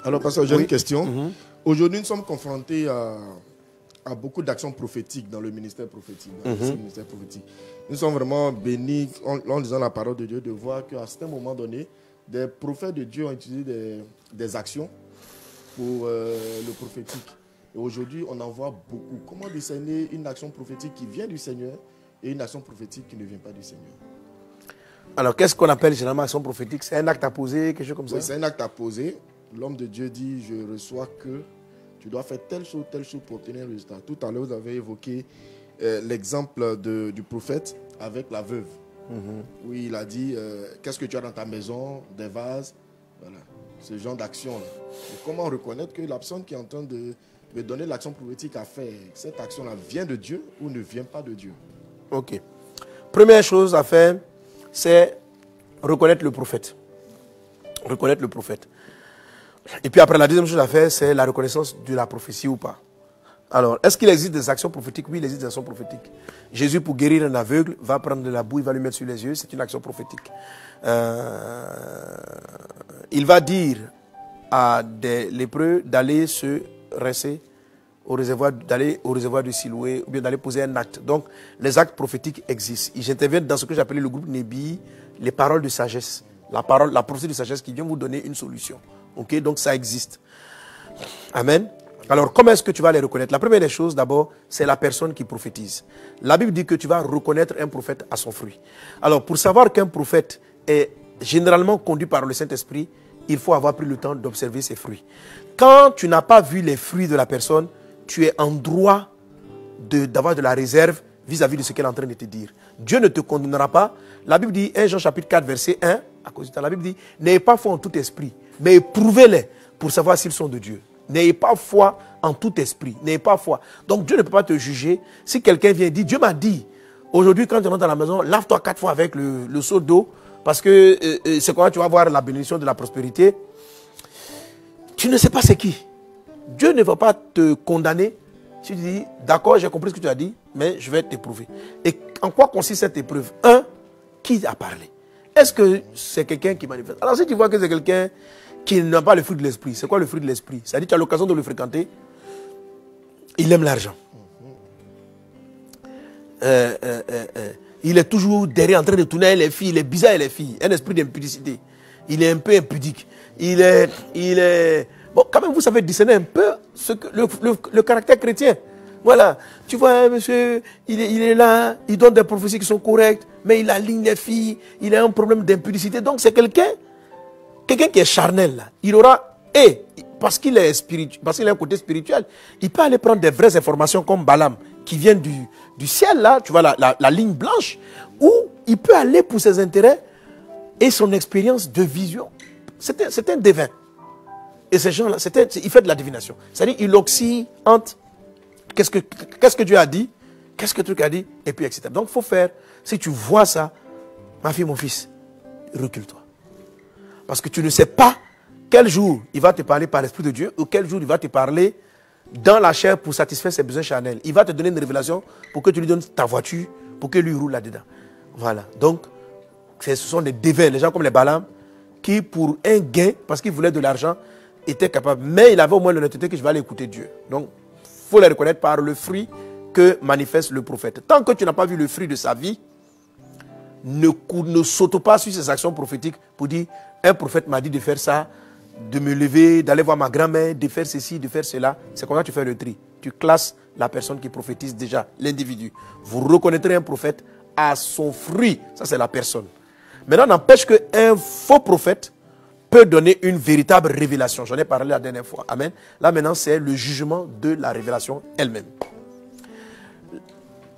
Alors, pasteur, j'ai Oui. une question. Aujourd'hui, nous sommes confrontés à beaucoup d'actions prophétiques dans le ministère prophétique. Nous sommes vraiment bénis en lisant la parole de Dieu de voir qu'à certains moments donnés, des prophètes de Dieu ont utilisé des actions pour le prophétique. Et aujourd'hui, on en voit beaucoup. Comment discerner une action prophétique qui vient du Seigneur et une action prophétique qui ne vient pas du Seigneur? Alors, qu'est-ce qu'on appelle généralement action prophétique? C'est un acte à poser, quelque chose comme ça? Oui, c'est un acte à poser. L'homme de Dieu dit, je reçois que tu dois faire telle chose pour obtenir un résultat. Tout à l'heure, vous avez évoqué l'exemple du prophète avec la veuve. Oui, il a dit, qu'est-ce que tu as dans ta maison? Des vases. Voilà, ce genre d'action-là. Comment reconnaître que la personne qui est en train de me donner l'action prophétique à faire, cette action-là vient de Dieu ou ne vient pas de Dieu? Ok. Première chose à faire, c'est reconnaître le prophète. Reconnaître le prophète. Et puis après, la deuxième chose à faire, c'est la reconnaissance de la prophétie ou pas. Alors, est-ce qu'il existe des actions prophétiques? Oui, il existe des actions prophétiques. Jésus, pour guérir un aveugle, va prendre de la boue, il va lui mettre sur les yeux. C'est une action prophétique. Il va dire à des lépreux d'aller se rincer d'aller au réservoir de Siloué ou bien d'aller poser un acte. Donc, les actes prophétiques existent. J'interviens dans ce que j'appelle le groupe Nébi, les paroles de sagesse. La prophétie de sagesse qui vient vous donner une solution. Ok, donc ça existe. Amen. Alors, comment est-ce que tu vas les reconnaître? La première des choses, d'abord, c'est la personne qui prophétise. La Bible dit que tu vas reconnaître un prophète à son fruit. Alors, pour savoir qu'un prophète est généralement conduit par le Saint-Esprit, il faut avoir pris le temps d'observer ses fruits. Quand tu n'as pas vu les fruits de la personne, tu es en droit d'avoir de la réserve vis-à-vis de ce qu'elle est en train de te dire. Dieu ne te condamnera pas. La Bible dit, 1 Jean chapitre 4, verset 1, à cause du temps, la Bible dit, n'ayez pas foi en tout esprit, mais éprouvez-les pour savoir s'ils sont de Dieu. N'ayez pas foi en tout esprit, n'ayez pas foi. Donc Dieu ne peut pas te juger. Si quelqu'un vient et dit, Dieu m'a dit, aujourd'hui quand tu rentres dans la maison, lave-toi 4 fois avec le seau d'eau, parce que c'est quand tu vas voir la bénédiction de la prospérité. Tu ne sais pas c'est qui. Dieu ne va pas te condamner si tu dis, d'accord, j'ai compris ce que tu as dit, mais je vais t'éprouver. Et en quoi consiste cette épreuve? Un, qui a parlé? Est-ce que c'est quelqu'un qui manifeste? Alors si tu vois que c'est quelqu'un qui n'a pas le fruit de l'esprit, c'est quoi le fruit de l'esprit? C'est-à-dire que tu as l'occasion de le fréquenter, il aime l'argent. Il est toujours derrière en train de tourner les filles, il est bizarre les filles, un esprit d'impudicité. Il est un peu impudique. Il est... Bon, quand même, vous savez discerner un peu le caractère chrétien. Voilà. Tu vois, monsieur, il est là, il donne des prophéties qui sont correctes, mais il aligne les filles, il a un problème d'impudicité. Donc, c'est quelqu'un qui est charnel, là. Il aura... Et, parce qu'il est spirituel, parce qu'il a un côté spirituel, il peut aller prendre des vraies informations comme Balaam, qui viennent du ciel, là, tu vois, la ligne blanche, où il peut aller pour ses intérêts et son expérience de vision. C'est un devin. Et ces gens-là, il fait de la divination. C'est-à-dire, il oscille entre qu'est-ce que Dieu a dit, qu'est-ce que Dieu a dit, et puis etc. Donc, il faut faire, si tu vois ça, ma fille, mon fils, recule-toi. Parce que tu ne sais pas quel jour il va te parler par l'Esprit de Dieu, ou quel jour il va te parler dans la chair pour satisfaire ses besoins charnels. Il va te donner une révélation pour que tu lui donnes ta voiture, pour que lui roule là-dedans. Voilà. Donc, ce sont des devins, les gens comme les Balaam, qui pour un gain, parce qu'ils voulaient de l'argent, étaient capables. Mais il avait au moins l'honnêteté que je vais aller écouter Dieu. Donc, il faut les reconnaître par le fruit que manifeste le prophète. Tant que tu n'as pas vu le fruit de sa vie, ne saute pas sur ses actions prophétiques pour dire, un prophète m'a dit de faire ça, de me lever, d'aller voir ma grand-mère, de faire ceci, de faire cela. C'est comme ça que tu fais le tri. Tu classes la personne qui prophétise déjà, l'individu. Vous reconnaîtrez un prophète à son fruit. Ça, c'est la personne. Maintenant, n'empêche qu'un faux prophète peut donner une véritable révélation. J'en ai parlé la dernière fois. Amen. Là, maintenant, c'est le jugement de la révélation elle-même.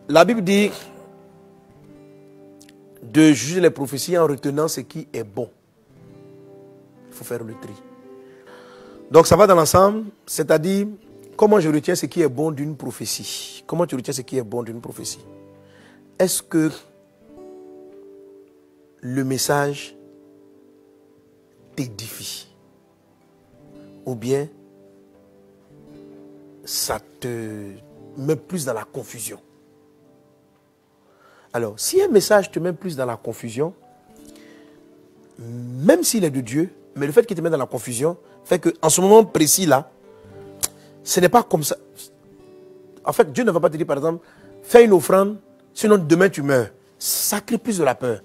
La Bible dit de juger les prophéties en retenant ce qui est bon. Il faut faire le tri. Donc, ça va dans l'ensemble, c'est-à-dire, comment je retiens ce qui est bon d'une prophétie? Comment tu retiens ce qui est bon d'une prophétie? Est-ce que le message t'édifie? Ou bien ça te met plus dans la confusion? Alors, si un message te met plus dans la confusion, même s'il est de Dieu, mais le fait qu'il te met dans la confusion fait qu'en ce moment précis là, ce n'est pas comme ça. En fait, Dieu ne va pas te dire par exemple, fais une offrande, sinon demain tu meurs. Ça crée plus de la peur.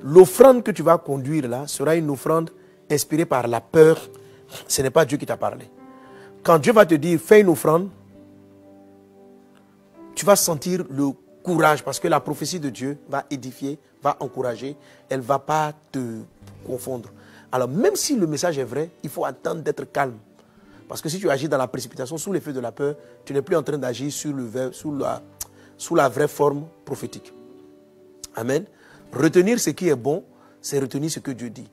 L'offrande que tu vas conduire là sera une offrande inspirée par la peur. Ce n'est pas Dieu qui t'a parlé. Quand Dieu va te dire, fais une offrande, tu vas sentir le courage parce que la prophétie de Dieu va édifier, va encourager, elle ne va pas te confondre. Alors même si le message est vrai, il faut attendre d'être calme. Parce que si tu agis dans la précipitation, sous l'effet de la peur, tu n'es plus en train d'agir sous la vraie forme prophétique. Amen. Retenir ce qui est bon, c'est retenir ce que Dieu dit.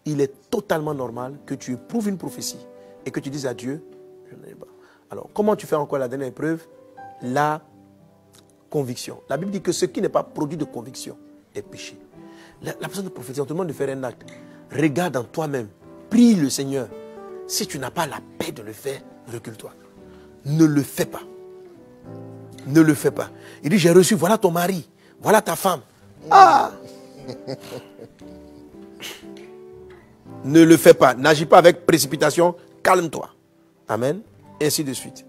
Il est totalement normal que tu éprouves une prophétie et que tu dises à Dieu, je n'ai pas. Alors, comment tu fais encore la dernière épreuve? La conviction. La Bible dit que ce qui n'est pas produit de conviction est péché. La personne de prophétie, on te demande de faire un acte. Regarde en toi-même. Prie le Seigneur. Si tu n'as pas la paix de le faire, recule-toi. Ne le fais pas. Ne le fais pas. Il dit, j'ai reçu, voilà ton mari, voilà ta femme. Ah! Ne le fais pas. N'agis pas avec précipitation. Calme-toi. Amen. Ainsi de suite.